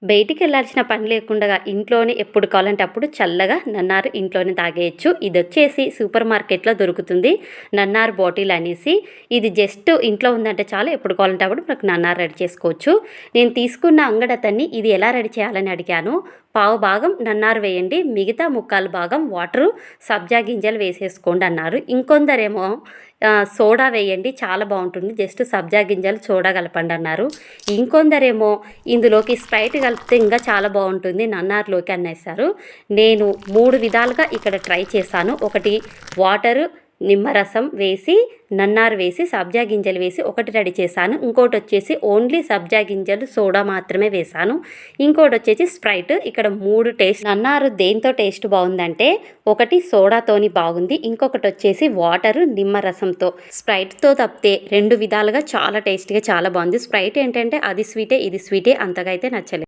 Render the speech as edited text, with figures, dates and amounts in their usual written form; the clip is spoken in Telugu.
బయటికెళ్ళాల్సిన పని లేకుండగా ఇంట్లోనే ఎప్పుడు కావాలంటే అప్పుడు చల్లగా నన్నారు ఇంట్లోనే తాగేయొచ్చు. ఇదొచ్చేసి సూపర్ మార్కెట్‌లో దొరుకుతుంది. నన్నార్ బాటిల్ అనేసి. ఇది జస్ట్ ఇంట్లో ఉందంటే చాలు ఎప్పుడు కావాలంటే అప్పుడు మనకు నన్నార్ రెడీ చేసుకోవచ్చు. నేను తీసుకున్న అంగడతన్ని ఇది ఎలా రెడీ చేయాలని అడిగాను. పావు భాగం నన్నారు వేయండి. మిగతా ముక్కాలు భాగం వాటరు, సబ్జా గింజలు వేసేసుకోండి అన్నారు. ఇంకొందరేమో సోడా వేయండి చాలా బావుంటుంది. జస్ట్ సబ్జా గింజలు, సోడా కలపండి అన్నారు. ఇంకొందరేమో ఇందులోకి స్ప్రైట్ కలిపితే ఇంకా చాలా బాగుంటుంది నన్నార్లోకి అనేసారు. నేను 3 విధాలుగా ఇక్కడ ట్రై చేశాను. ఒకటి వాటరు, నిమ్మరసం వేసి, నన్నారు వేసి, సబ్జా గింజలు వేసి ఒకటి రెడీ చేశాను. ఇంకోటి వచ్చేసి ఓన్లీ సబ్జా గింజలు, సోడా మాత్రమే వేశాను. ఇంకోటి వచ్చేసి స్ప్రైట్. ఇక్కడ 3 టేస్ట్. నన్నారు దేంతో టేస్ట్ బాగుందంటే ఒకటి సోడాతోని బాగుంది, ఇంకొకటి వచ్చేసి వాటరు, నిమ్మరసంతో. స్ప్రైట్తో తప్పితే 2 విధాలుగా చాలా టేస్టీగా చాలా బాగుంది. స్ప్రైట్ ఏంటంటే అది స్వీటే, ఇది స్వీటే, అంతగా అయితే నచ్చలేదు.